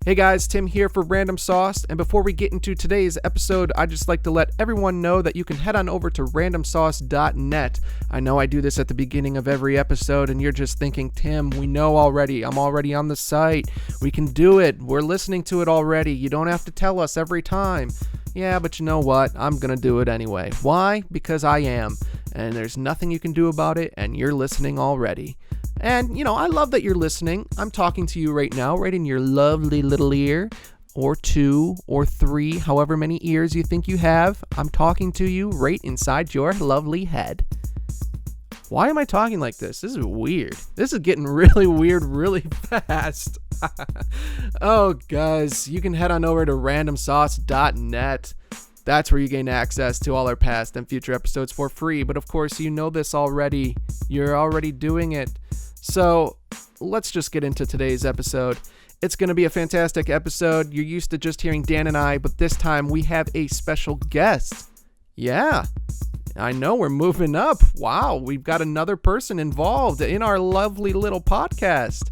Hey guys, Tim here for Random Sauce, and before we get into today's episode, I'd just like to let everyone know that you can head on over to randomsauce.net. I know I do this at the beginning of every episode, and you're just thinking, Tim, we know already. I'm already on the site. We can do it. We're listening to it already. You don't have to tell us every time. Yeah, but you know what? I'm gonna do it anyway. Why? Because I am, and there's nothing you can do about it, and you're listening already. And, I love that you're listening. I'm talking to you right now, right in your lovely little ear, or 2 or 3, however many ears you think you have. I'm talking to you right inside your lovely head. Why am I talking like this? This is weird. This is getting really weird really fast. Oh, guys, you can head on over to randomsauce.net. That's where you gain access to all our past and future episodes for free. But of course, you know this already. You're already doing it. So let's just get into today's episode. It's going to be a fantastic episode. You're used to just hearing Dan and I, but this time we have a special guest. Yeah, I know, we're moving up. Wow, we've got another person involved in our lovely little podcast.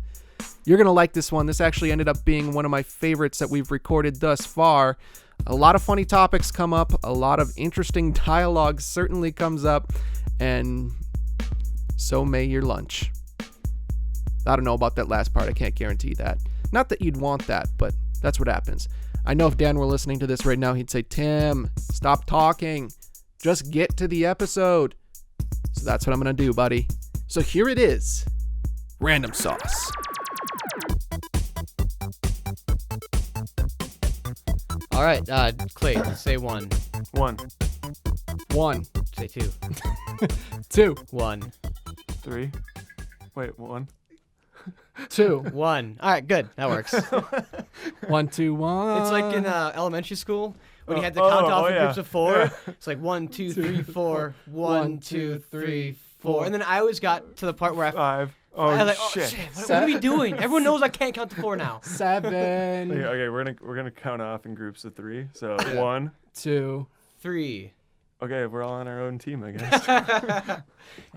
You're going to like this one. This actually ended up being one of my favorites that we've recorded thus far. A lot of funny topics come up. A lot of interesting dialogue certainly comes up. And so may your lunch. I don't know about that last part. I can't guarantee that. Not that you'd want that, but that's what happens. I know if Dan were listening to this right now, he'd say, Tim, stop talking. Just get to the episode. So that's what I'm going to do, buddy. So here it is. Random Sauce. All right, Clay, say 1. 1, 1, Say 2. 2, 1. 3. Wait, 1. 2, 1. All right, good. That works. 1, 2, 1. It's like in elementary school when you had to count off in groups of 4. Yeah. It's like 1, 2, 3, 4. 1, 2, 3, 4. And then I always got to the part where 5. Oh, I was like, shit. What are we doing? Everyone knows I can't count to 4 now. 7, Okay, we're gonna count off in groups of 3. So 1, 2. 3. Okay, we're all on our own team, I guess.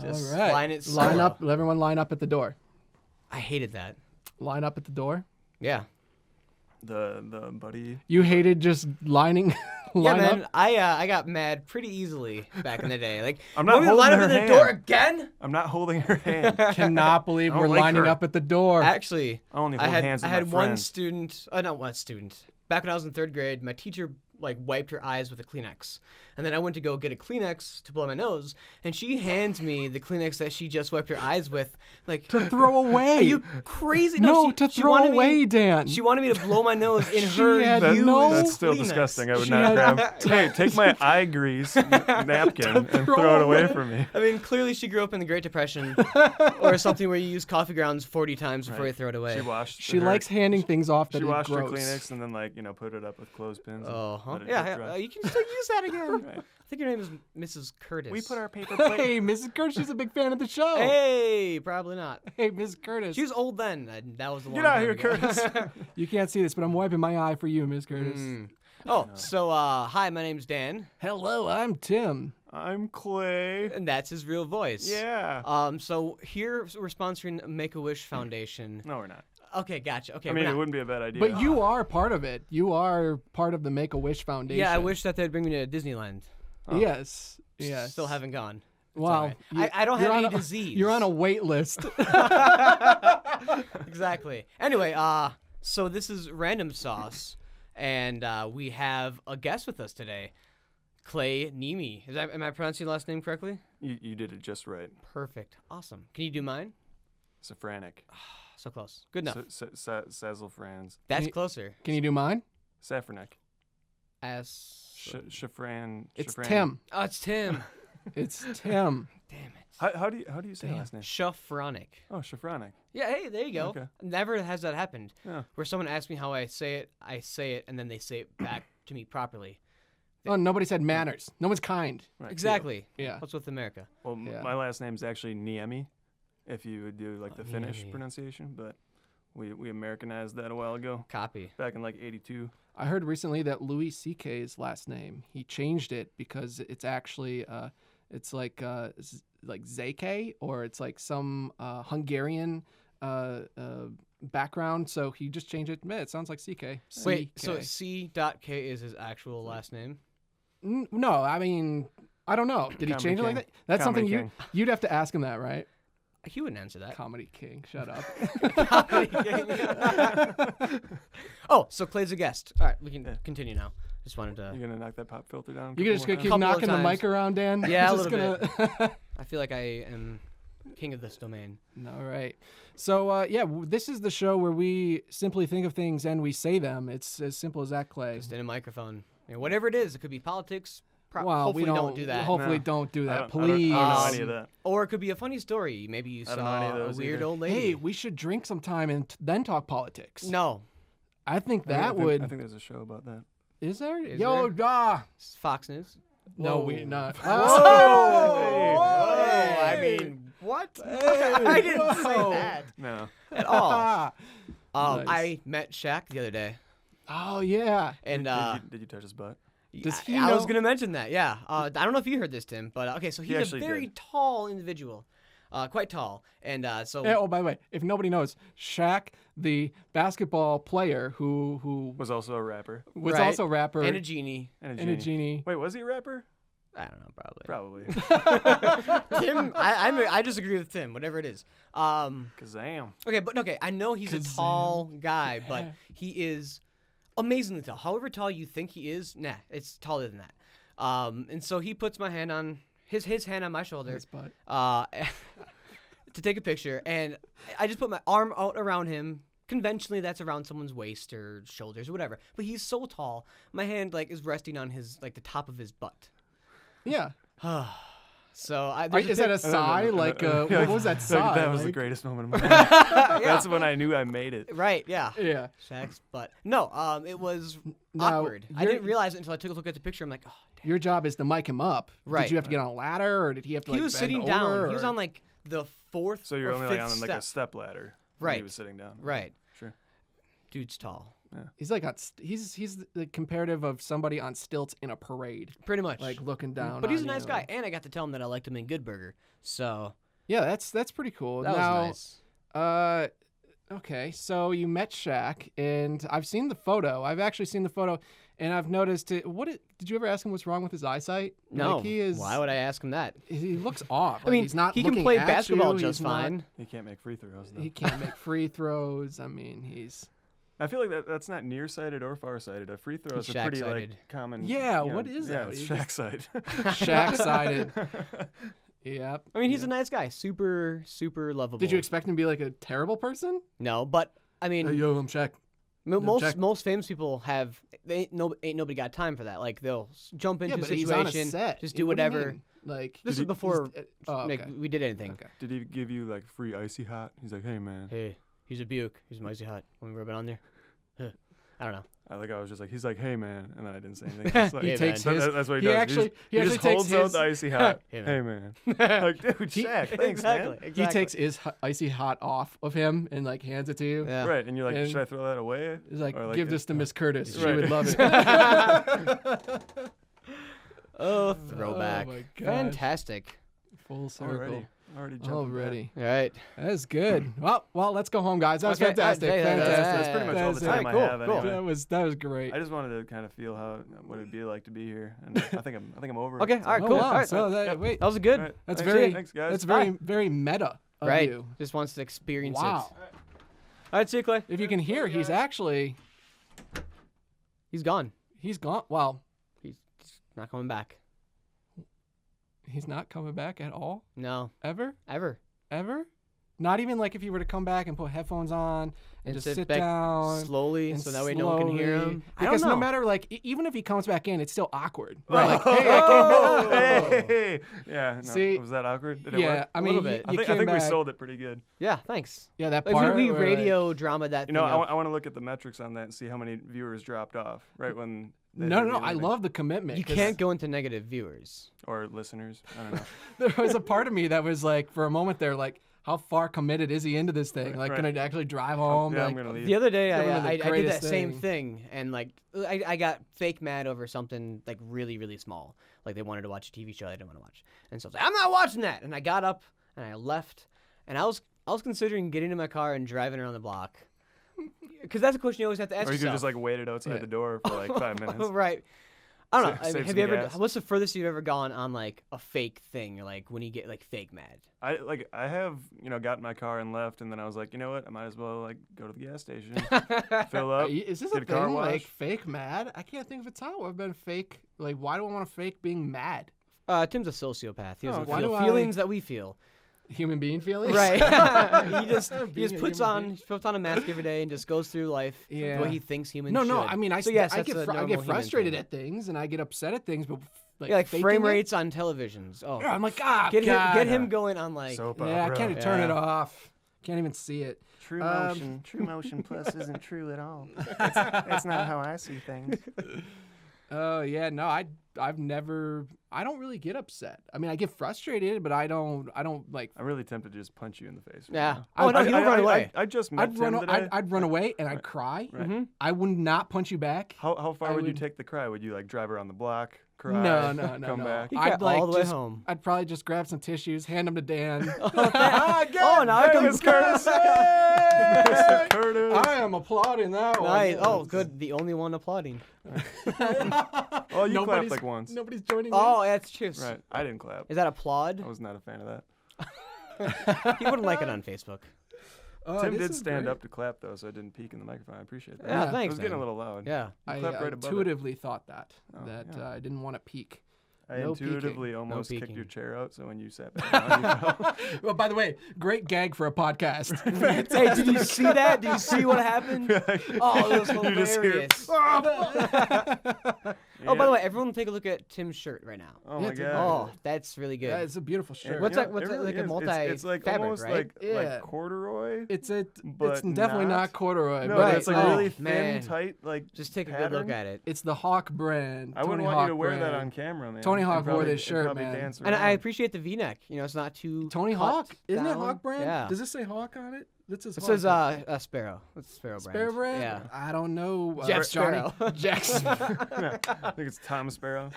Just All right. line it Line solo. up. Everyone line up at the door. I hated that. Line up at the door. Yeah. the buddy. You hated just lining. Yeah, line man. up? I got mad pretty easily back in the day. Like, I'm not want me to holding line up her at the hand. door again? I'm not holding her hand. Cannot believe I don't we're like lining her. up at the door. Actually, I only I hold had hands with I had my one friends. student. Not one student. Back when I was in 3rd grade, my teacher wiped her eyes with a Kleenex, and then I went to go get a Kleenex to blow my nose, and she hands me the Kleenex that she just wiped her eyes with, like To throw away. Are you crazy? No, she throw wanted away, me, Dan. She wanted me to blow my nose in She her had used no- That's still Kleenex. disgusting. I would She not had- grab. Hey, take my eye grease napkin and throw it away from me. I mean, clearly she grew up in the Great Depression, or something where you use coffee grounds 40 times before Right. you throw it away. She washed. She her, likes handing things off that She is washed her gross. Kleenex and then put it up with clothespins. and Oh, huh? let it Yeah, drip dry. you can still use that again. Right. I think your name is Mrs. Curtis. We put our paper plate. Hey, Mrs. Curtis, she's a big fan of the show. Hey, probably not. Hey, Mrs. Curtis. She was old then. That was a long Get out time of here, ago. Curtis. You can't see this, but I'm wiping my eye for you, Miss Curtis. Oh, so hi, my name's Dan, Hello, I'm Tim. I'm Clay. and that's his real voice. Yeah. So here we're sponsoring Make-A-Wish Foundation. No, we're not. Okay, gotcha. Okay, I we're mean, not. it wouldn't be a bad idea. But you are part of it. You are part of the Make-A-Wish Foundation. Yeah, I wish that they'd bring me to Disneyland. Yes. Yes. Still haven't gone. It's Wow. all right. I don't have any disease. You're on a wait list. Exactly. Anyway, so this is Random Sauce, and we have a guest with us today, Clay Niemi. Am I pronouncing your last name correctly? You did it just right. Perfect. Awesome. Can you do mine? Safranic. So close. Good enough. Sazzlefrans. That's you- closer. Can you do mine? Safranic. As Shafran. It's Shafran. Tim. oh, it's Tim. It's Tim. Damn it. How do you say Damn. last name? Shafronic. Oh, Shafranic. Yeah. Hey, there you go. Okay. Never has that happened. Yeah. Where someone asks me how I say it, and then they say it back to me properly. Oh, nobody said manners. No one's kind. Right. Exactly. Yeah. What's with America? Well, Yeah. my last name's actually Niemi, if you would do like the Finnish Niemi. pronunciation, but we Americanized that a while ago, Copy. back in like '82. I heard recently that Louis C.K.'s last name, he changed it because it's actually, it's like Zeke, or it's like some Hungarian background, so he just changed it. Man, it sounds like CK. Wait, CK. so C.K is his actual last name? No, I mean, I don't know. Did he Comedy change it like King. that? That's Comedy something you'd have to ask him that, right? He wouldn't answer that. Comedy King, shut up. Comedy King. Oh, so Clay's a guest. All right, we can continue now. Just wanted to. You're gonna knock that pop filter down. You just gonna keep Couple of knocking the times. mic around, Dan? Yeah, a Just little gonna... I feel like I am king of this domain. All right. So, this is the show where we simply think of things and we say them. It's as simple as that, Clay. Just in a microphone. I mean, whatever it is, it could be politics. Well, Hopefully we don't do that. Hopefully No. don't do that, I don't please. know any of that. Or it could be a funny story. Maybe you I don't know any saw of a those weird either. old lady. Hey, we should drink sometime and then talk politics. No. I think I that think- would. I think there's a show about that. Is there? Is Yo, there? It's Fox News. No, Whoa. we not. Oh, I mean, what? I didn't say that No. at all. Nice. I met Shaq the other day, Oh yeah. and Did you touch his butt? Does he I was know- gonna mention that. Yeah. I don't know if you heard this, Tim, but okay. So He he's a actually very did. tall individual, quite tall, and so Yeah, oh, by the way, if nobody knows, Shaq, the basketball player who Was also a rapper. was Right. also a rapper and a genie. And and a genie. Wait, was he a rapper? I don't know, probably. Probably. Tim, I disagree with Tim. Whatever it is. Kazam. Okay, I know he's a Kazam. tall guy, but he is amazingly tall. However tall you think he is, nah, it's taller than that. And so he puts my hand on his hand on my shoulder, His butt. to take a picture, and I just put my arm out around him. Conventionally, that's around someone's waist or shoulders or whatever. But he's so tall, my hand is resting on his the top of his butt. Yeah. So Is that a sigh? Like, what was that sigh? That was the like? greatest moment of my life. That's when I knew I made it. Right? Yeah. Yeah. Shaq's butt. No, it was Now, awkward. I you're- didn't realize it until I took a look at the picture. I'm like, oh, damn. Your job is to mic him up. Right. Did you have to get on a ladder, or did he have to? He like, was bend sitting over, down. He was or- on the fourth So you're or only fifth on step. a step ladder. when Right. He was sitting down. Right. Sure. Dude's tall. He's like he's the comparative of somebody on stilts in a parade, Pretty much. like looking down. But he's a on nice you. guy, and I got to tell him that I liked him in Good Burger. So Yeah, that's pretty cool. that now, was nice. Okay, so you met Shaq, and I've seen the photo. I've actually seen the photo, and I've noticed it. Did you ever ask him what's wrong with his eyesight? No. Like, he is. Why would I ask him that? He looks off. I mean, he's not. he can looking play at basketball you. just He's not- fine. He can't make free throws though. He can't make free throws. I mean, he's. I feel like that's not nearsighted or farsighted. A free throw is He's a pretty Shaq-sided. common. Yeah, you know, what is yeah, that? it's You Shaq just- side. Shaq-sided. Yep. I mean, he's a nice guy. Super, super lovable. Did you expect him to be like a terrible person? No, but I mean, Hey, yo, I'm Shaq. most famous people have ain't nobody got time for that. Like they'll jump into Yeah, a but he's on a situation, set. just do What do you whatever. mean? Like This is before oh, okay. we did anything. Okay. Did he give you like free icy hot? He's like, hey man. Hey, he's a Buick. He's icy hot. Want me to rub it on there? Huh. I don't know. I was just like, he's like, hey man, and then I didn't say anything. Just like, He Hey, takes man. his. That's what he he does. actually he he just actually takes holds out his. the icy hot. Hey, Hey man. man. Like, dude, Shaq, thanks exactly. man. Exactly. He takes his icy hot off of him and like hands it to you. Yeah. Right, and you're like, And- should I throw that away? He's like, Or, give it- this to Miss Curtis. She Right. would love it. Oh, throwback. Oh my God. Fantastic. Full circle. Already jumping Already. All right. That's good. Well, let's go home, guys. That was Okay, fantastic. hey, Fantastic. That's pretty much all the Fantastic. time Cool, I have cool. anyway. That was great. I just wanted to kind of feel what it'd be like to be here, and I think I'm over it. Okay. All right. Oh, Cool. wow. All right. So that, wait, That was good. All right. that's Thanks, very thanks, guys. that's very meta of Right. you. Just wants to experience Wow. it. All right. See you, Clay. If you can hear, he's actually He's gone. he's gone. Well, He's not coming back. he's not coming back at all. No. Ever. Ever. Not even like if you were to come back and put headphones on and just sit back down slowly, and so that way no one can hear slowly- him. I Because don't know. no matter like even if he comes back in, it's still awkward. Right. Like, hey, I came back. Hey. Yeah. No, See, was that awkward? Did it Yeah, work? I mean, little you, bit. I you think, came we back. sold it pretty good. Yeah. Thanks. Yeah, that Like, part. we where, radio drama that. You know, thing up. I want to look at the metrics on that and see how many viewers dropped off right when. they No, didn't no, do I anything. love the commitment. You 'cause can't go into negative viewers. Or listeners. I don't know. There was a part of me that was like, for a moment there, like, how far committed is he into this thing? Like, Right. gonna actually drive home? Yeah, like, I'm gonna leave. The other day, That would've been the I did that greatest same thing. thing, and like I got fake mad over something like really, really small. Like they wanted to watch a TV show I didn't want to watch, and so I was like, I'm not watching that. And I got up and I left, and I was considering getting in my car and driving around the block Because that's a question you always have to ask Or you could yourself. just like wait it outside the door for like 5 minutes. Right. I don't know. Save Have some you ever? gas. What's the furthest you've ever gone on like a fake thing, or like when you get like fake mad? I have got in my car and left, and then I was like, you know what? I might as well like go to the gas station, fill up. Is this get a car thing, wash. like fake mad? I can't think of a time where I've been fake. Like, why do I want to fake being mad? Tim's a sociopath. He doesn't why feel do I- feelings that we feel. Human being feelings? Right. he just Being a puts human on being. he puts on a mask every day and just goes through life Yeah. the way he thinks humans No, should. no. I mean, I so yes, I that's get a I normal get human frustrated thing. at things and I get upset at things, but like Yeah, like faking frame it? rates on televisions. Oh, Yeah, I'm like, God. get him going on like. Soap Yeah, I opera. can't even turn it Yeah. off. Can't even see it. True motion plus isn't true at all. That's not how I see things. Oh yeah, no, I don't really get upset. I mean, I get frustrated, but I don't like. I'm really tempted to just punch you in the face. Right Yeah. now. Oh no, he don't run away. I just met I'd run, Tim today. I'd run away and I'd cry. Right. Mm-hmm. I would not punch you back. How far I would you would- take the cry? Would you like drive around the block, cry, No, come back? He I'd got all the way just, home. I'd probably just grab some tissues, hand them to Dan. Oh, now it comes Curtis. Curtis. I am applauding that one. Nice. Oh, good. The only one applauding. Oh, you clapped Nobody's- like once. Nobody's joining Oh, that's true. Right. I didn't clap. Is that applaud? I was not a fan of that. He wouldn't like it on Facebook. Oh, Tim this did is stand great. up to clap though, so I didn't peek in the microphone. I appreciate that. Yeah, Yeah. It thanks. was getting a man. little loud. Yeah. You I clapped right above it. intuitively thought that Oh, that yeah. I didn't want to peek. I No intuitively peeking. almost kicked peeking. your chair out, so when you sat back down, you fell. Well, by the way, great gag for a podcast. Hey, did you see that? Did you see what happened? Oh, it was You just hear- hilarious. Oh, by the way, everyone take a look at Tim's shirt right now. Oh Yeah, my Tim. god. Oh, that's really good. Yeah, it's a beautiful shirt. What's Yeah, that- what's it that, like a is. It's like multi-fabric, almost right? Yeah. like corduroy. It's But definitely not not. corduroy. No, but but it's like Oh, really thin, man. tight, like. Just take a good pattern. look at it. it's the Hawk brand. I wouldn't Tony want Hawk you to wear that brand. on camera, man. Tony And Hawk wore probably- this shirt, probably man. dance And I around. appreciate the V-neck. You know, it's not too Tony cut Hawk? Isn't it down. Hawk brand? Yeah. Does it say Hawk on it? That says It Hawk. says Sparrow. It's Sparrow brand. Sparrow brand? Yeah. I don't know. Jack Johnny- Sparrow. Jack Sparrow. I think it's Tom Sparrow.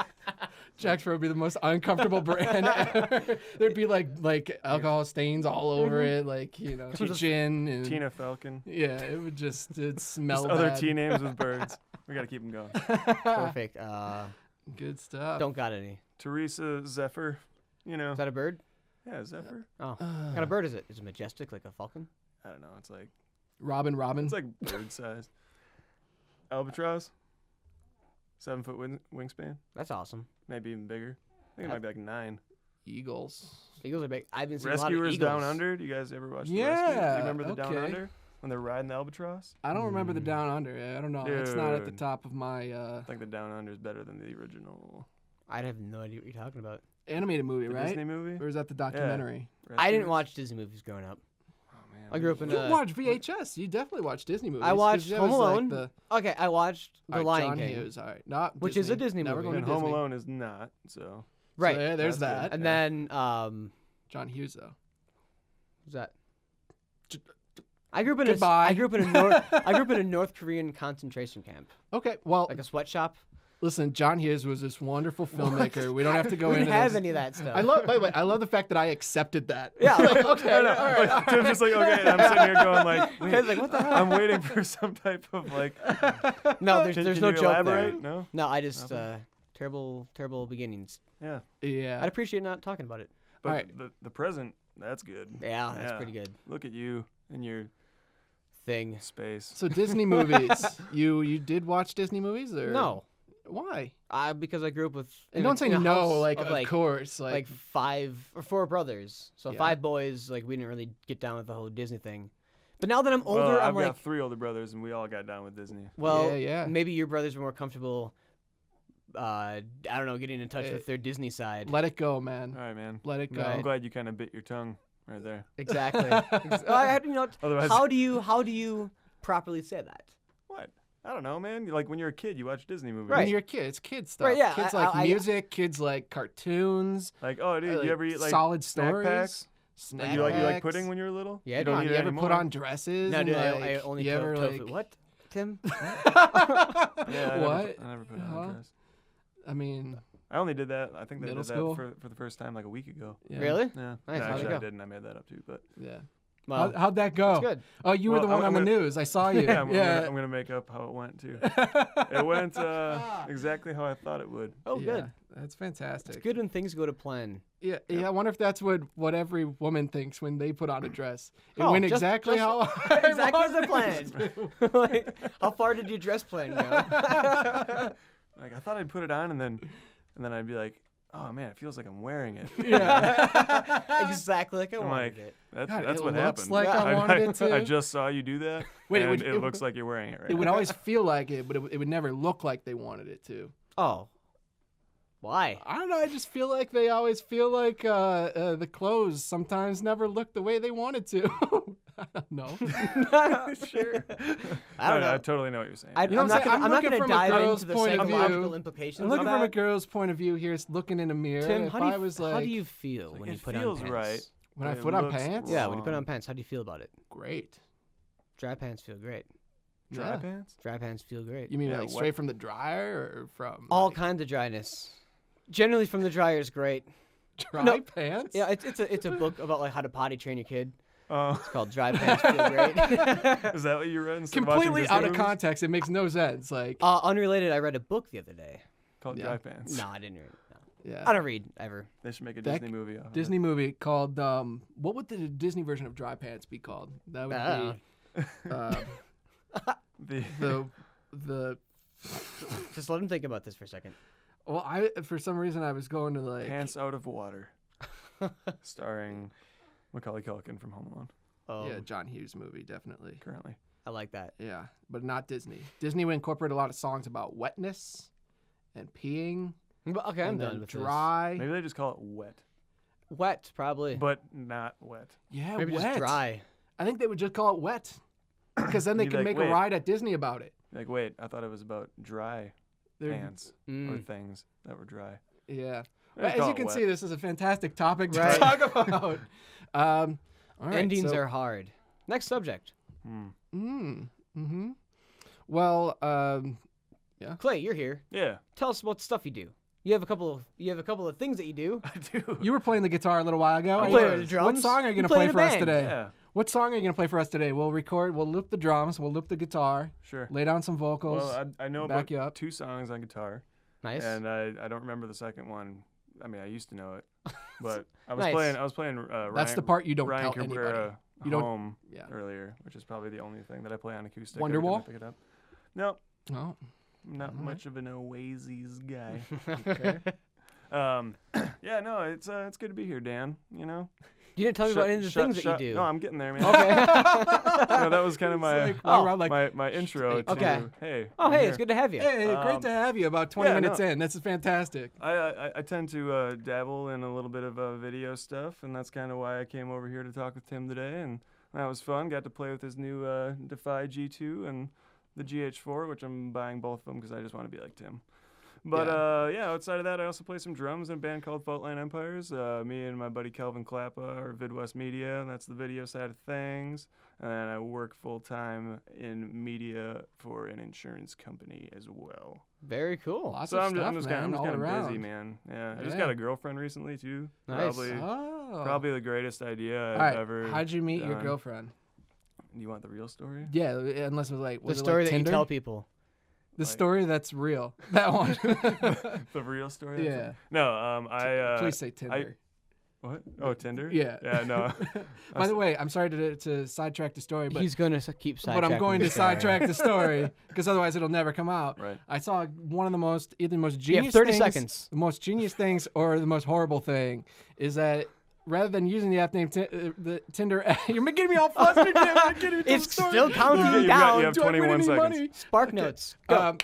Jack Sparrow would be the most uncomfortable brand ever. There'd be like alcohol stains all over it, like gin and Tina Falcon. yeah, it'd smell Just other bad. T names with birds. We gotta keep them going. Perfect. Good stuff. Don't got any. Teresa Zephyr. Is that a bird? Yeah, Zephyr. Oh, what kind of bird is it? Is it majestic like a falcon? I don't know. It's like Robin. it's like bird size. Albatross. 7-foot wingspan. That's awesome. Maybe even bigger. I think it might be like 9. Eagles. Eagles are big. I've been seeing Rescuers a lot of Down eagles. Under. Do you guys ever watch the Yeah, Rescuers? Do you remember the Down okay. Under when they're riding the albatross? I don't remember the Down Under. I don't know. It's not at the Dude. top of my I think the Down Under is better than the original I have no idea what you're talking about. animated movie, the right? Disney movie. Or is that the documentary? I didn't Rescuers? watch Disney movies growing up. Oh man. I grew up in You a. watch VHS. You definitely watch Disney movies. I 'cause watched that Home was like Alone. the- Okay, I watched The All right, Lion John King. Hughes. All right, not Which is a Disney Never movie. going And to Home Disney. Alone is not. So Right. So, yeah, there's That's that. And Yeah. then John Hughes though. who's that? I grew up in a. Goodbye. I grew up in a North. I grew up in a North Korean concentration camp, Okay, well, like a sweatshop. listen, John Hughes was this wonderful filmmaker. We don't have to go We into didn't have this. any of that stuff. I love. By the way, I love the fact that I accepted that. Yeah. Like, okay. I know. All right. Like, Tim's just like, okay, and I'm sitting here going like, wait, Guys, like, what the hell? I'm waiting for some type of like. No, there's Can no you joke elaborate? there. No. No, I just terrible beginnings. Yeah. Yeah. I'd appreciate not talking about it. But Alright. the present, that's good. Yeah, that's Yeah. pretty good Look at you and your thing. space. So Disney movies. You did watch Disney movies or No, Why? because I grew up with. And don't say in a no. house Like of, of course. like 5 or 4 brothers. So Yeah. 5 boys. Like we didn't really get down with the whole Disney thing. But now that I'm older, Well, I'm I've like, got 3 older brothers, and we all got down with Disney. well, Yeah. maybe your brothers were more comfortable. I don't know, getting in touch with their Disney side. let it go, man. All right, man. Let it go. Right. I'm glad you kind of bit your tongue right there. Exactly. Otherwise- how do you properly say that? What? I don't know, man. Like when you're a kid, you watch Disney movies. When Right. you're a kid, it's kid stuff. Right, yeah, Kids I- like I- music. Kids like cartoons. Like, oh, dude, like you ever eat like solid snack stories? packs? Snack Like, you like packs. pudding when you were little? Yeah, you Come don't on, eat you it ever anymore? put on dresses? No, and, dude, I like, only you put ever tofu. like What, Tim? Yeah, What? I never put it Huh? on a dress. I mean, I only did that. I think they Middle did that school? for the first time like a week ago. yeah. Really? Yeah. Nice, No, how'd it actually, I go? didn't. I made that up too. But Yeah. Well, How'd that go? that's good. Oh, you were Well, the one I'm on the gonna- news. I saw you. Yeah, I'm gonna make up how it went too. It went exactly how I thought it would. Oh, Yeah, good. That's fantastic. It's good when things go to plan. Yeah, I wonder if that's what every woman thinks when they put on a dress. It Oh, went just- exactly just- how exactly I as I wanted it planned. Like, how far did your dress plan go? Like I thought I'd put it on and then I'd be like, oh man, it feels like I'm wearing it. to. Yeah. Exactly like I I'm wanted like, it. God, that's it what looks happened. like I wanted it to. I just saw you do that. Wait, and would- it looks like you're wearing it right It would now. always feel like it, but it would never look like they wanted it to. Oh. Why? I don't know. I just feel like they always feel like the clothes sometimes never look the way they wanted to. I don't know. Sure. I don't know. I totally know what you're saying. I'm You know what I'm not saying? gonna, I'm not looking gonna from a dive girl's into the point of psychological view. implications I'm looking of from a that. girl's point of view here, looking in a mirror. Tim, if how do you, I was like, how do you feel when it you put on feels pants? right. when I It put on looks pants? Yeah, when you put on wrong. pants, how do you feel about it? Great. Dry pants feel great. Dry Yeah. pants? Dry pants feel great. You mean Yeah, like what- straight from the dryer or from All like, kinds of dryness. Generally from the dryer is great. dry No. pants? Yeah, it's a book about like how to potty train your kid. Oh, It's called Dry Pants Feel Great. is that what you read? Instead of watching Completely Disney out of movies? context. It makes no sense. Like, Unrelated, I read a book the other day. Called Yeah. Dry Pants. No, I didn't read. No. yeah. I don't read ever. They should make a That Disney movie out of Disney movie called what would the Disney version of Dry Pants be called? That would be the Just let him think about this for a second. well, I for some reason I was going to it. like Pants Out of Water, starring Macaulay Culkin from Home Alone. Oh, yeah, John Hughes movie definitely. Currently, I like that. Yeah, but not Disney. Disney would incorporate a lot of songs about wetness and peeing But, okay, I'm and done then with dry. maybe they just call it wet, this. Wet, probably. but not wet. Yeah, Maybe wet. just dry. I think they would just call it wet because then they You'd be could like, make a "Wait." ride at Disney about it. Like, wait, I thought it was about dry They're- pants or Mm. things that were dry. Yeah. They Well, as call you it can wet. see, this is a fantastic topic to Right. talk about. All right, Endings so- are hard. Next subject. Mm-hmm. Well, Clay, you're here. Yeah, Tell us about the stuff you do. You have a couple of things that you do. I do. you were playing the guitar a little while ago. I Are play you- the drums. What song are you You going to play play in a for us band. today? Yeah, What song are you going to play for us today? We'll loop the drums, we'll loop the guitar, sure. lay down some vocals. Well, I know back you about up. 2 songs on guitar, Nice. and I don't remember the second one. I mean, I used to know it, but I was Nice. playing. That's Ryan, the part you don't Ryan tell Cabrera anybody. You don't- Home Yeah. earlier, which is probably the only thing that I play on acoustic. Wonderwall? Every time I pick it up. No, Oh, not Alright. much of an Oasis guy. okay. Yeah, no, it's good to be here, Dan. You know, You didn't tell me about any of the things that you do. No, I'm getting there, man. Okay. No, that was kind of my Like, walk around like, my intro to. Okay. Hey. Oh, I'm hey, here. it's good to have you. hey, great to have you. About 20 yeah, minutes no. in. This is fantastic. I tend to dabble in a little bit of video stuff, and that's kind of why I came over here to talk with Tim today, and that was fun. Got to play with his new Defy G2 and the GH4, which I'm buying both of them because I just want to be like Tim. But yeah, outside of that, I also play some drums in a band called Faultline Empires. Me and my buddy Kelvin Klappa are Vidwest Media, and that's the video side of things. And I work full time in media for an insurance company as well. Very cool. Lots So of I'm stuff, just man, kind all of around. busy, man. Yeah, I just Yeah. got a girlfriend recently too. Nice. Probably the greatest idea I've All right. ever. How'd you meet your done. girlfriend? You want the real story? Yeah, unless it was like The was it story like that you Tinder? tell people. The Like- story that's real. That one. The real story? Yeah. No, I. Please say Tinder. What? Oh, Tinder? Yeah. Yeah, no. By the way, I'm sorry to sidetrack the story, but He's gonna keep sidetracking. I'm going to the story. sidetrack the story because otherwise it'll never come out. Right. I saw one of the either the most You have genius 30 things, seconds. the most genius things or the most horrible thing is that rather than using the app name the Tinder, you're making me all flustered. It's still counting You down. have Do I win 21 any seconds. money? Spark notes. Go.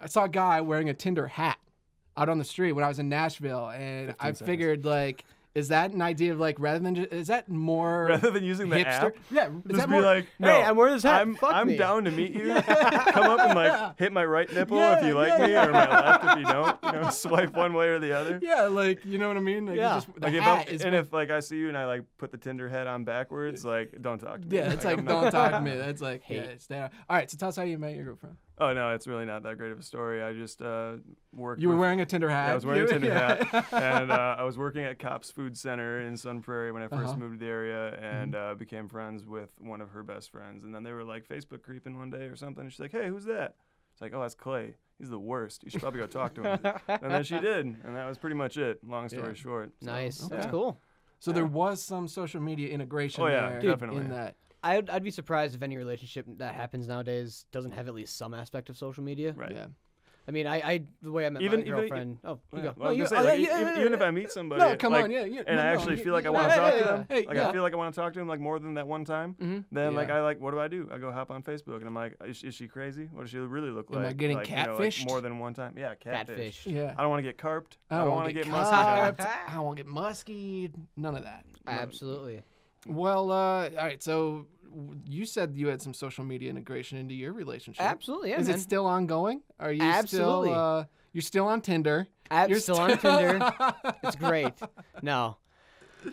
I saw a guy wearing a Tinder hat out on the street when I was in Nashville, and 15 I seconds. figured like, is that an idea of like rather than is that more Rather than using the hipster? app, Yeah, is just that be more, like, no, Hey, I'm wearing this hat. Fuck I'm me. down to meet you. Come up and like hit my right nipple if you like me, or my left if you don't. You know, swipe one way or the other. yeah, like you know what I mean? Like, you Yeah. just, the Like hat is if like I see you and I like put the Tinder head on backwards, like don't talk to me. yeah, it's like I'm don't not- talk to me. That's like Hate. yeah, stay out. All right, so tell us how you met your girlfriend. Oh no, it's really not that great of a story. I just worked. You were with- wearing a Tinder hat. Yeah, I was wearing a Tinder Yeah. hat, and I was working at Cops Food Center in Sun Prairie when I first Uh-huh. moved to the area, and became friends with one of her best friends. And then they were like Facebook creeping one day or something. And she's like, "Hey, who's that?" It's like, "Oh, that's Clay. He's the worst. You should probably go talk to him." And then she did, and that was pretty much it. Long story Yeah. short. So, Nice. That's yeah. cool. So there was some social media integration Oh, yeah, there definitely. in that. I'd be surprised if any relationship that happens nowadays doesn't have at least some aspect of social media. Right. Yeah. I mean, I the way I met Even- my even- girlfriend. Oh, you Yeah. go. Well, I was you, gonna say, oh, like, yeah, yeah, even if yeah. I meet somebody, No, come like, on, yeah, and I actually feel like I want to Hey, talk hey, to them, hey, like yeah. I feel like I want to talk to them like more than that one time, Mhm. then like Yeah. I like, what do? I go hop on Facebook and I'm like, is she crazy? What does she really look Am like? I getting like, catfished? more than one time? Yeah, catfish. Catfish. Yeah. I don't want to get carped. I I don't don't want to get carped. musky. I don't want to get musky. None of that. Absolutely. Well, all right. So you said you had some social media integration into your relationship. Absolutely. Yeah, Is man. it still ongoing? Are you Absolutely. still? You're still on Tinder. You're Still on Tinder. It's great. No.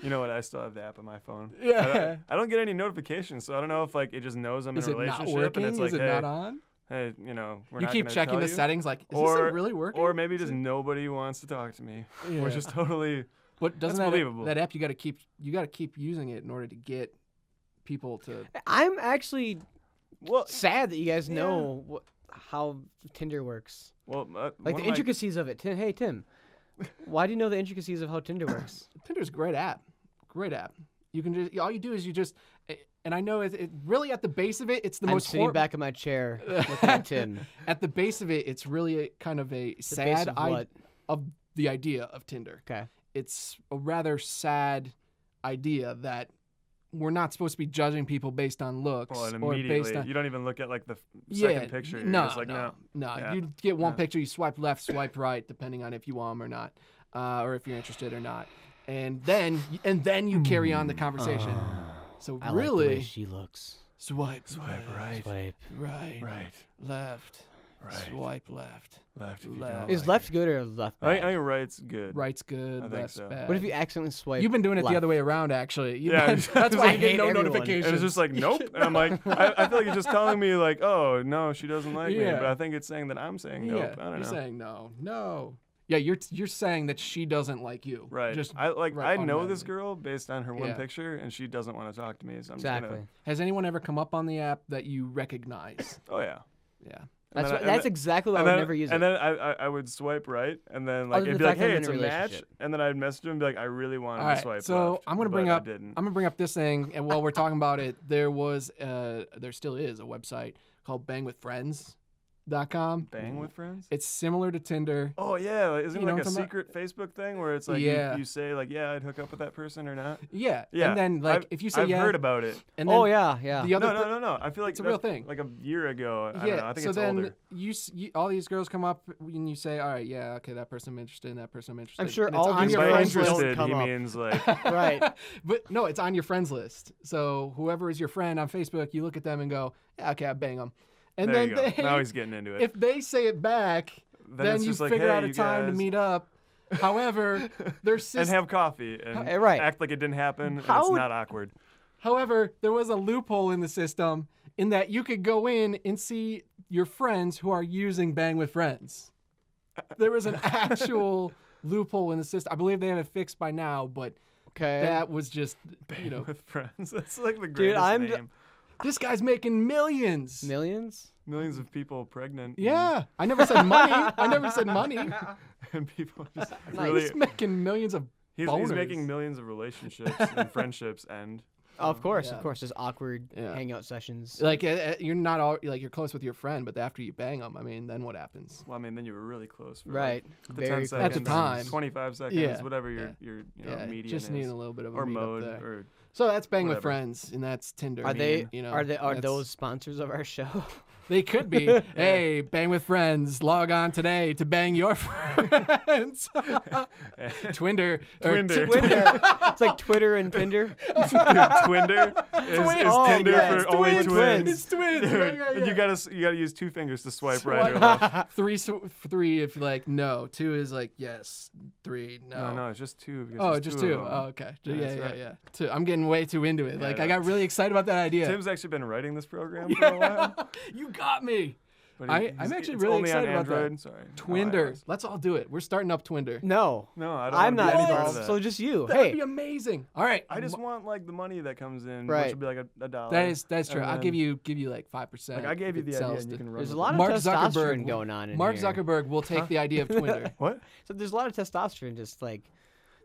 You know what? I still have the app on my phone. Yeah. I don't get any notifications, so I don't know if like it just knows I'm Is in a it not relationship working? and it's like, Is it hey, not on? hey, you know, we're You not keep gonna checking tell the you. settings, like, is Or- this really working? Or maybe just nobody wants to talk to me, Yeah. which is totally. But doesn't That's that believable. that app you got to keep using it in order to get people to. I'm actually Well, sad that you guys know how Tinder works. well, Like one the of my- intricacies of it. Hey, Tim. Why do you know the intricacies of how Tinder works? Tinder's a great app. Great app. You can just all you do is and I know it really at the base of it, it's the I'm most sitting back in my chair looking at Tim. At the base of it, it's really kind of a The base sad of what? of the idea of Tinder. Okay. It's a rather sad idea that we're not supposed to be judging people based on looks Well, and or immediately based on you don't even look at like the yeah, second picture. You're no, just like, no. Yeah. You get one Yeah. picture, you swipe left, swipe right, depending on if you want 'em or not, or if you're interested or not, and then you carry on the conversation. So I like the really, way she looks. swipe right. Swipe. right, Right. left, swipe left. Left. If you Left. don't Is like left it. good or left I bad? think right's good. Right's good, I think left's so. bad. What if you accidentally swipe? You've been doing it the left? other way around, actually. Yeah, That's why I you get hate no everyone. notifications. And it's just like, nope. And I'm like, I feel like you're just telling me like, oh no, she doesn't like me. Yeah. But I think it's saying that I'm saying nope. yeah, I don't you're know. saying no. Yeah, you're saying that she doesn't like you. Right. Just I like right, I know this automatically. girl based on her one Yeah. picture, and she doesn't want to talk to me. So I'm Exactly. just gonna. Has anyone ever come up on the app that you recognize? Oh yeah. Yeah. That's And then- that's and exactly why I and would then, never use and it. then I would swipe right, and then like Other than it'd the be like, fact that I'm hey, in it's a a match, relationship. and then I'd message him and be like, I really wanted All to right, swipe so left. I'm gonna bring but I up didn't. I'm gonna bring up this thing, and while we're talking about it, there still is a website called bangwithfriends.com. Bang with friends. It's similar to Tinder. Oh yeah, like, isn't You it know like a what I'm talking secret Facebook thing where it's like Yeah. you say like, yeah, I'd hook up with that person or not? Yeah. Yeah. And then like I've, if you say I've yeah, heard about it. and then Oh yeah, yeah. the other No. I feel like It's a real that's thing. Like a year ago. I yeah. don't know. I think so it's then older. all these girls come up and you say, all right, yeah, okay, that person I'm interested in, that person I'm interested. I'm sure and it's all on these your By friends friends list list. interested, come he up. means like Right. But no, it's on your friends list. So whoever is your friend on Facebook, you look at them and go, yeah, okay, I bang them. And there then you go. they, Now he's getting into it. if they say it back, then it's you just like, figure hey, out a you time to guys- meet up. However, their and system. have coffee and Right. act like it didn't happen and How- it's not awkward. However, there was a loophole in the system in that you could go in and see your friends who are using Bang with Friends. There was an actual loophole in the system. I believe they have it fixed by now, but Okay. that was just, you know, With friends. That's like the Dude, greatest I'm name. this guy's making millions. Millions? Millions of people pregnant. Yeah, I never said money. I never said money. And people just Nice. really. He's making millions of He's boners. making millions of relationships and friendships end. Oh, of course, Yeah. of course. There's awkward Yeah. hangout sessions. Like you're not all like you're close with your friend, but after you bang them, I mean, then what happens? Well, I mean, then you were really close. For Right. Like, Very 10 close. seconds, At the time. 25 seconds, Yeah. whatever Yeah. your Yeah, median just is. need a little bit of a or meetup mode there. or So that's Bang with whatever. Friends, and that's Tinder. Are they? You know, Are that's- those sponsors of our show? They could be. Hey, Bang with Friends. Log on today to bang your friends. Twinder. Twinder. Twinder. It's like Twitter and Tinder. Twinder is Oh, Tinder yeah, for it's only twins. twins. It's twins. Dude, Yeah, yeah, and yeah. you gotta use 2 fingers to swipe Swipe. right or left. Three if like no. 2 is like yes. 3 no. No, it's just 2. because Oh, there's just 2 2. of them. Oh, okay. Yeah, Yeah, that's yeah, right. yeah. 2. I'm getting way too into it. Yeah, Like I got really excited about that idea. Tim's actually been writing this program for a while. You got me. But I'm actually it's really only excited on about that. Android. Sorry. Twinder. iOS. Let's all do it. We're starting up Twinder. No, No, I don't. I'm wanna not be any part of involved. that. So just you. That'd Hey, be amazing. All right. I just want like the money that comes in, Right. which would be like a dollar. That's true. And I'll then- give you like 5%. Like I gave you if it the idea, sells and you to- can run. there's a with lot it. of Mark testosterone Zuckerberg- going on in Mark here. Zuckerberg will take the idea of Twitter. What? So there's a lot of testosterone. Just like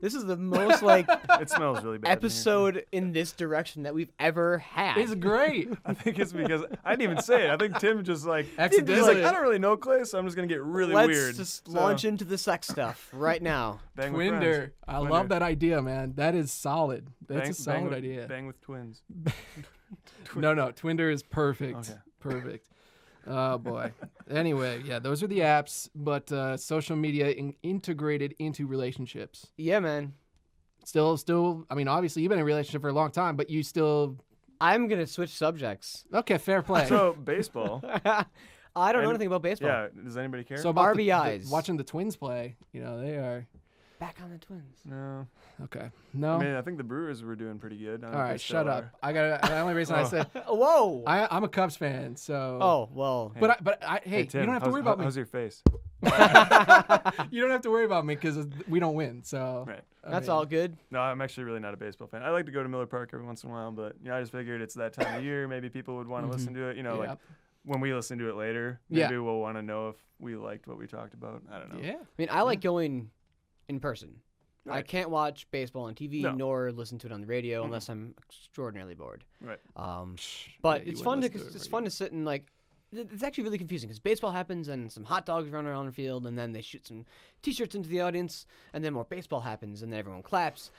this is the most like It smells really bad. in here. episode in this direction that we've ever had. It's great. I think it's because I didn't even say it. I think Tim just like he's Accidentally. like I don't really know Clay, so I'm just gonna get really Let's weird. just So, launch into the sex stuff right now. bang with friends. Twinder. I Twinder. love that idea, man. That is solid. That's Bang- a solid bang with, idea. Bang with twins. No, Twinder is perfect. Okay. Perfect. Oh boy. Anyway, yeah, those are the apps, but social media integrated into relationships. Yeah, man. Still. I mean, obviously you've been in a relationship for a long time, but you still. I'm gonna switch subjects. Okay, fair play. So baseball. I don't know And- anything about baseball. Yeah. Does anybody care? So about RBIs. watching the Twins play, they are Back on the Twins. No. okay. No. I mean, I think the Brewers were doing pretty good. I don't All know if they right, still shut up. are. I got the only reason I Oh. said Whoa. I'm a Cubs fan, so. Oh well. But I hey, Tim, you don't have to how's- worry about me. How's your face? You don't have to worry about me because we don't win. So Right. That's all good. No, I'm actually really not a baseball fan. I like to go to Miller Park every once in a while, but I just figured it's that time of year. Maybe people would want to listen to it. Like Yep. when we listen to it later, Yeah. maybe we'll want to know if we liked what we talked about. I don't know. Yeah. I mean, I like going in person. I Right. can't watch baseball on TV No. nor listen to it on the radio unless I'm extraordinarily bored. Right. But you it's wouldn't fun to listen to it it's radio. fun to sit and like. It's actually really confusing because baseball happens and some hot dogs run around the field and then they shoot some T-shirts into the audience and then more baseball happens and then everyone claps.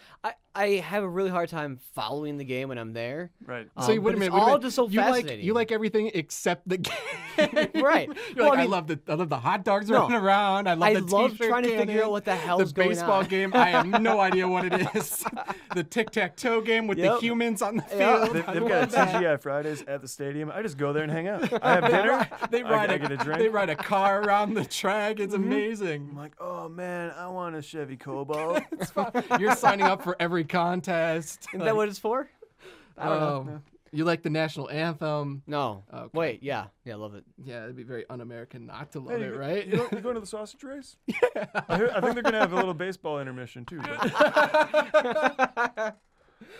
I have a really hard time following the game when I'm there. Right. So But wait a it's minute. all just so you fascinating. You like everything except the game. Right. You're Well, like, I I mean- love the hot dogs No. running around. I love I the love T-shirt trying to figure cannon, out what the hell's the going baseball on. game. I have no idea what it is. The tic-tac-toe game with the Yep. humans on the Yeah. field. I They've got a love that. TGI Fridays at the stadium. I just go there and hang out. I have dinner. They I ride get a drink. They ride a car around the track. It's I'm amazing. like, oh man, I want a Chevy Cobalt. It's fun. You're signing up for every contest. Isn't that what it's for? I don't know. know. You like the national anthem. No. Okay. Wait, yeah. Yeah, I love it. Yeah, it'd be very un-American not to love Hey, it, right? You going to the sausage race? Yeah. I think they're gonna have a little baseball intermission too. But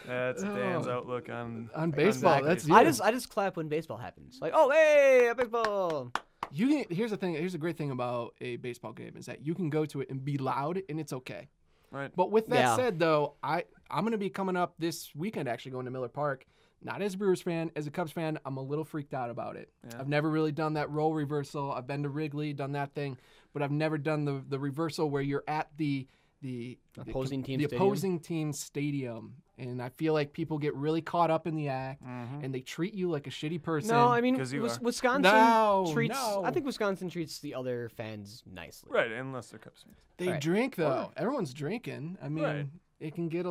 that's Dan's outlook on baseball. That's you. I just clap when baseball happens. Like, oh, hey, a baseball. Here's the thing. Here's the great thing about a baseball game is that you can go to it and be loud and it's okay. Right. But with that Yeah. said, though, I'm gonna be coming up this weekend actually going to Miller Park. Not as a Brewers fan, as a Cubs fan, I'm a little freaked out about it. Yeah. I've never really done that role reversal. I've been to Wrigley, done that thing, but I've never done the reversal where you're at the Opposing team the stadium? opposing team's stadium, and I feel like people get really caught up in the act, Mm-hmm. and they treat you like a shitty person. No, I mean, 'Cause you are. Wisconsin No, treats. no. I think Wisconsin treats the other fans nicely. Right, unless they're Cubs fans. They Right. drink though. Everyone's drinking. I mean, Right. it can get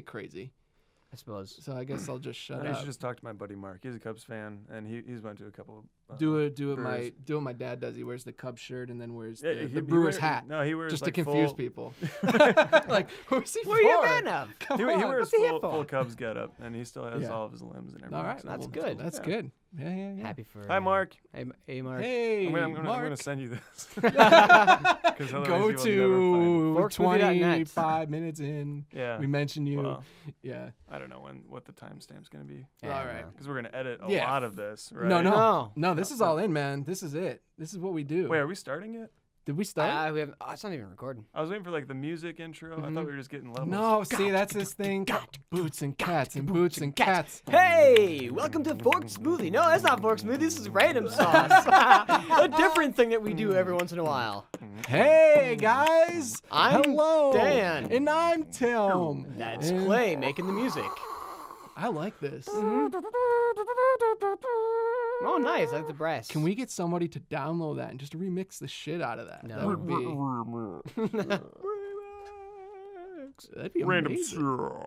crazy. I suppose. So I guess I'll just shut I up. should just talk to my buddy Mark. He's a Cubs fan, and he's went to a couple. Do it what Brewers. my dad does. He wears the Cubs shirt and then wears Yeah, the he Brewers wears- hat. No, he wears just like to confuse full, people. Like, who's he What are you a for? fan of? Come He on. wears What's he here full for? Cubs getup, and he still has Yeah. all of his limbs and everything. All right, so That's well, good. That's Yeah. good. Yeah. Happy for. Hi, Mark. Hey, Mark. Hey, I'm gonna Mark. send you this. 'Cause otherwise Go you will never find to Forksmovie.net. 25 minutes in. it. Yeah. We mentioned you. Well, Yeah. I don't know what the timestamp's gonna be. Yeah, All right. Because we're gonna edit a Yeah. lot of this, right? No. This is all in, man. This is it. This is what we do. Wait, are we starting yet? Did we start? We have. Oh, it's not even recording. I was waiting for like the music intro. I thought we were just getting levels. No, see, that's this thing. Boots and cats and boots and cats. Hey, welcome to Fork Smoothie. No, that's not Fork Smoothie. This is Random Sauce. A different thing that we do every once in a while. Hey guys, I'm hello, Dan. and I'm Tim. That's And Clay making the music. I like this. Oh, nice. I like the brass. Can we get somebody to download that and just remix the shit out of that? No. That would be. That'd be amazing.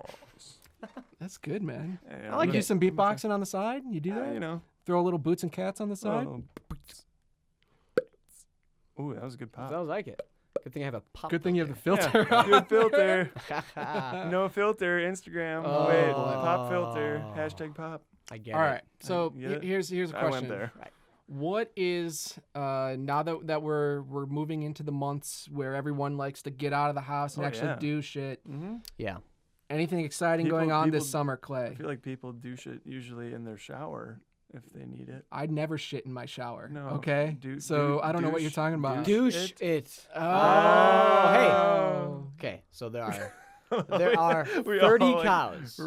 That's good, man. Yeah, I like You do it. some beatboxing on the side. You do Yeah, that. you know. Throw a little boots and cats on the side. Ooh, that was a good pop. Sounds like it. Good thing I have a pop. Good thing you have the Yeah, filter. on. good filter. the. No filter. Instagram. Oh. Wait, pop filter. Hashtag pop. I get All it. right. So get it? here's a I question. went there. What is now that we're moving into the months where everyone likes to get out of the house and actually do shit? Mm-hmm. Yeah. Anything exciting going on this summer, Clay? I feel like people do shit usually in their shower if they need it. I'd never shit in my shower. No. Okay. I don't know what you're talking about. Douche it. Oh. Hey. Okay. So there are 30 cows,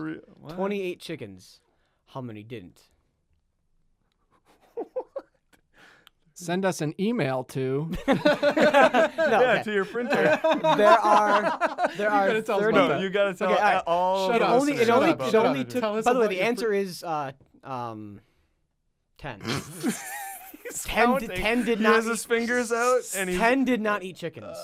28 chickens. How many didn't? Send us an email to. No, to your printer. There are 30. No, you gotta tell all. Shut It up. only Shut up. took. Tell us By the way, about the your answer is 10. 10 did He not. has his fingers out, and he's. 10 did not eat chickens.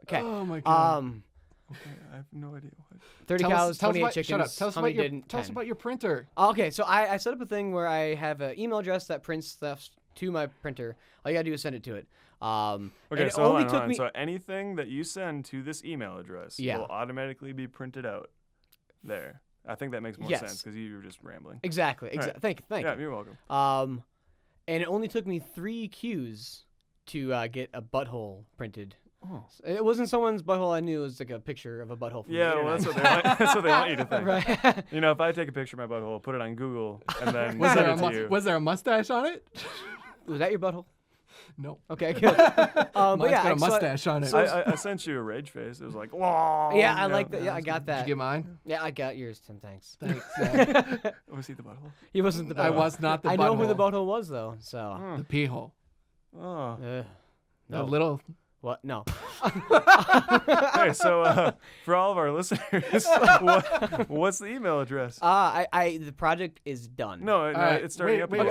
Okay. Oh my god. Okay, I have no idea what. 30 cows, 28 chickens. Shut up. Tell us How about many your. didn't? Tell us 10. about your printer. Okay, so I set up a thing where I have an email address that prints stuff to my printer. All you gotta do is send it to it. And Okay, it so only hold took on. me. So anything that you send to this email address Yeah. will automatically be printed out there. I think that makes more Yes. sense because you were just rambling. Exactly. right. Thank Yeah, you. you're welcome. And it only took me 3 Qs to get a butthole printed. Oh. It wasn't someone's butthole I knew. It was like a picture of a butthole from Yeah, the well, internet. that's what they want you to think. Right. You know, if I take a picture of my butthole, put it on Google, and then Was send there, it to you. was there a mustache on it? Was that your butthole? No. Okay, good. Mine's But yeah, got a so I- mustache on it. I sent you a rage face. It was like, whoa. Yeah, I like that. Yeah, I got Did that. you get mine? Yeah, I got yours, Tim. Thanks. Thanks. Was he the butthole? He wasn't the butthole. I was not the I butthole. know who the butthole was though. So. The pee hole. Oh. A little. What? No. Okay, so for all of our listeners, what's the email address? The project is done. No, All right, it's starting up. again.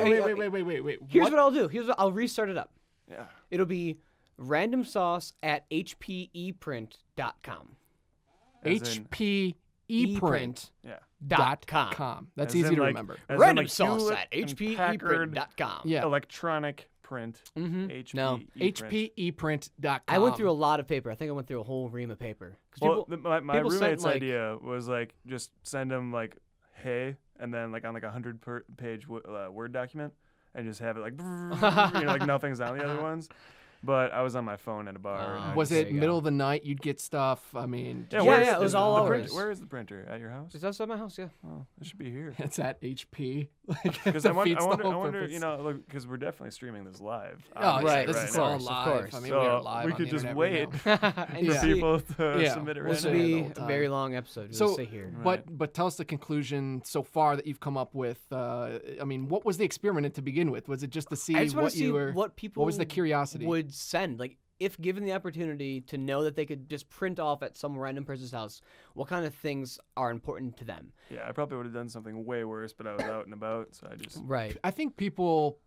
Wait. Here's what I'll do. I'll restart it up. Yeah. It'll be randomsauce@hpeprint.com. As in- HPEprint.com. That's as easy in, to like- remember. as in, like, Randomsauce Hewlett at and Packard hpeprint.com. Yeah. Electronic print. Mm-hmm. HP No. e-print. HPEprint.com. I went through a lot of paper. I think I went through a whole ream of paper. 'Cause Well, people- my people sent, roommate's like- idea was like just send them like hey, and then like on like 100-page Word document, and just have it like like nothing's on the other ones. But I was on my phone at a bar. and I Was just- it middle of the night? You'd get stuff. I mean, Yeah, where's- it was is all the hours. print- Where is the printer? At your house? Is that outside my house? Yeah. Oh, it should be here. it's at HP. Because I defeats the whole wonder, purpose. you know, because we're definitely streaming this live. Oh, obviously, right, this right is now. all Of live. course. I mean, So we are live. we on could the just internet wait right now. And for Yeah. see, people to Yeah. submit it this right would now. be the whole a time. very long episode. We'll So, stay here. but tell us the conclusion so far that you've come up with. I mean, what was the experiment to begin with? Was it just to see I just want what to see you were? what people What was the curiosity? would send. Like, if given the opportunity to know that they could just print off at some random person's house, what kind of things are important to them? Yeah, I probably would have done something way worse, but I was out and about, so I just. Right. I think people.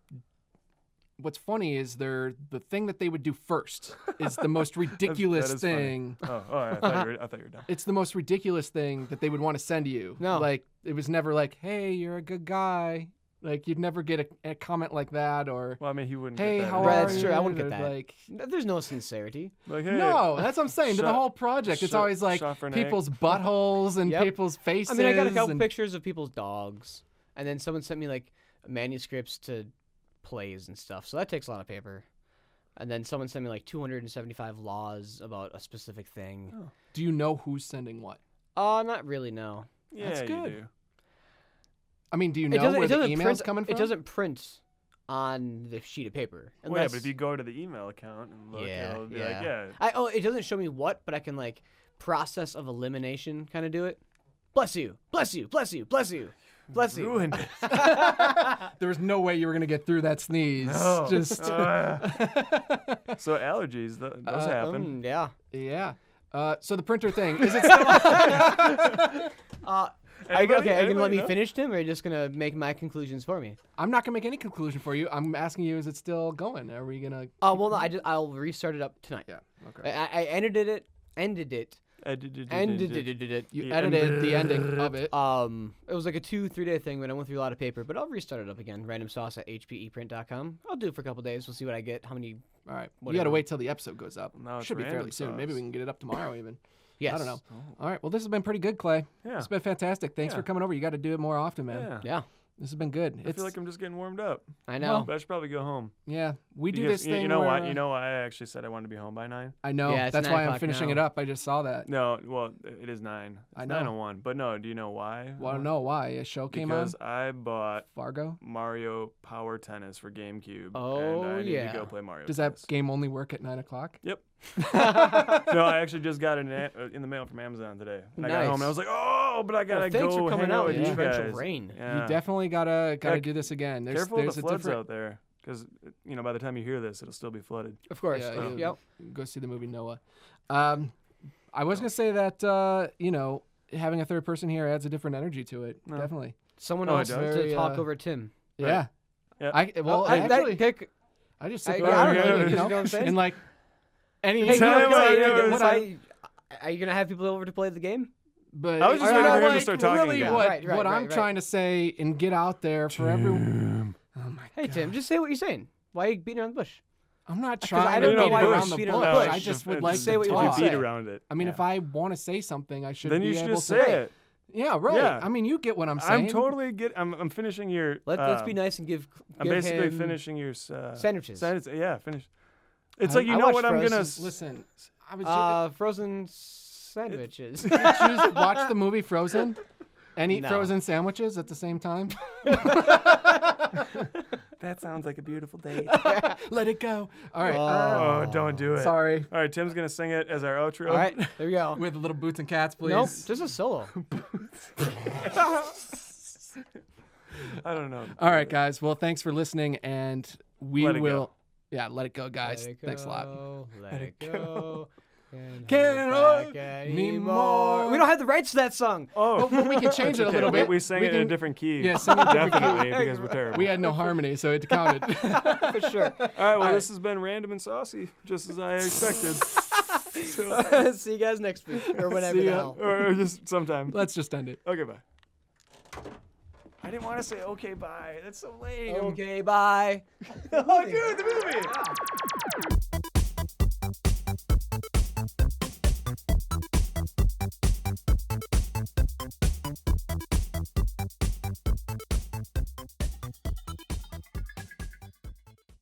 What's funny is the thing that they would do first is the most ridiculous that is funny. thing. Oh, I thought you were done. It's the most ridiculous thing that they would want to send you. No. Like, it was never like, hey, you're a good guy. Like, you'd never get a comment like that, or Well, I mean, he wouldn't. hey, get that how anyway. are That's you? true, I wouldn't get Or, that. Like, There's no sincerity. Like, hey, no, that's what I'm saying. To the shot- whole project, it's shot- always like shot for an egg. people's buttholes and Yep. people's faces. I mean, I got a couple and, pictures of people's dogs, and then someone sent me like manuscripts to plays and stuff. So that takes a lot of paper. And then someone sent me like 275 laws about a specific thing. Do you know who's sending what? Not really. No. Yeah, That's you good. do. I mean, do you know where the email's print, coming from? It doesn't print on the sheet of paper. Well, yeah, unless- but if you go to the email account and look, Yeah, it'll be yeah. like, yeah. It doesn't show me what, but I can like process of elimination kind of do it. Bless you, bless you, bless you, bless you, bless you. Ruined it. There was no way you were gonna get through that sneeze. No. Just So allergies, those happen. Yeah. yeah. So the printer thing is it still? Are you gonna let Anybody me know? finish, Tim, or are you just gonna make my conclusions for me? I'm not gonna make any conclusion for you. I'm asking you, is it still going? Are we gonna? Well, no, I'll restart it up tonight. Yeah. Okay. I ended it. You The edited the ending of it. It was like a 2-3 day thing, but I went through a lot of paper. But I'll restart it up again. RandomSauce at hpeprint.com. I'll do it for a couple days. We'll see what I get. How many? All right. You whatever. gotta wait till the episode goes up. No, it's Should be fairly Random soon. Maybe Sauce. we can get it up tomorrow even. Yes. I don't know. All right. Well, this has been pretty good, Clay. Yeah. It's been fantastic. Thanks for Yeah. coming over. You got to do it more often, man. Yeah. Yeah. This has been good. I feel like I'm just getting warmed up. I know. But I should probably go home. Yeah, we do Because this thing. You know where, why? You know why I actually said I wanted to be home by 9? I know. Yeah, it's That's 9 why I'm o'clock finishing now. it up. I just saw that. No, well, it is 9. It's I know. 9:01. But no, do you know why? Want to know why? A show came Because on? I bought Fargo? Mario Power Tennis for GameCube. Oh, and I need yeah. to go play Mario Does Tennis. that game only work at 9 o'clock? Yep. No, I actually just got it in the mail from Amazon today. And I got home and I was like, oh, but I gotta Thanks go for coming hang out out with in you torrential guys. rain. Yeah. You definitely gotta Yeah, do this again. There's Careful of there's the a floods different. out there, because by the time you hear this, it'll still be flooded. Of course. Yeah, you- Yep. Go see the movie Noah. I was gonna say that having a third person here adds a different energy to it. No. Definitely. Someone Oh, it else does? to Very, talk over Tim. Yeah. Yeah. I just I- sit I- there, I- and, you you know know, what I'm saying? and like any. Hey, Tell him what are you gonna have people over to play the game? But I was just you waiting know, for him to like, start talking really again. What, Right, what I'm right. trying to say and get out there for everyone. Oh my Hey God. Tim, just say what you're saying. Why are you beating around the bush? I'm not 'Cause trying I to don't beat know why around you're the beating around bush. the I bush. just would It's like just say to what you if wanna talk. you beat say. around it. I mean, Yeah. if I want to say something, I should Then be you should able just to say it. Yeah, right. Yeah. I mean, you get what I'm saying. I'm totally I'm finishing your. Let's be nice and give I'm give basically him finishing your sandwiches. Yeah, finish. It's I- like you I know watched what I'm gonna. Frozen. Listen, I was Frozen sandwiches. did you choose watch the movie Frozen and eat No. frozen sandwiches at the same time. That sounds like a beautiful day. Let it go. All right. Oh, don't do it. Sorry. All right, Tim's gonna sing it as our outro. All right, there we go. With little boots and cats, please. Nope, just a solo. I don't know. All right, guys. Well, thanks for listening, and we Let it will. go. Yeah, let it go, guys. Let it Thanks a lot. go, Let it go. Can't hold anymore. We don't have the rights to that song. Oh, Well, we can change it a okay. little bit. We sang We it in a can- different key. Yeah, sing it in a different key. Definitely, because we're terrible. We had no harmony, so it counted. For sure. All right, well, this has been random and saucy, just as I expected. See you guys next week or whenever See the ya. hell. Or just sometime. Let's just end it. Okay, bye. I didn't want to say okay, bye. That's so lame. Okay, bye. Oh, dude, the movie.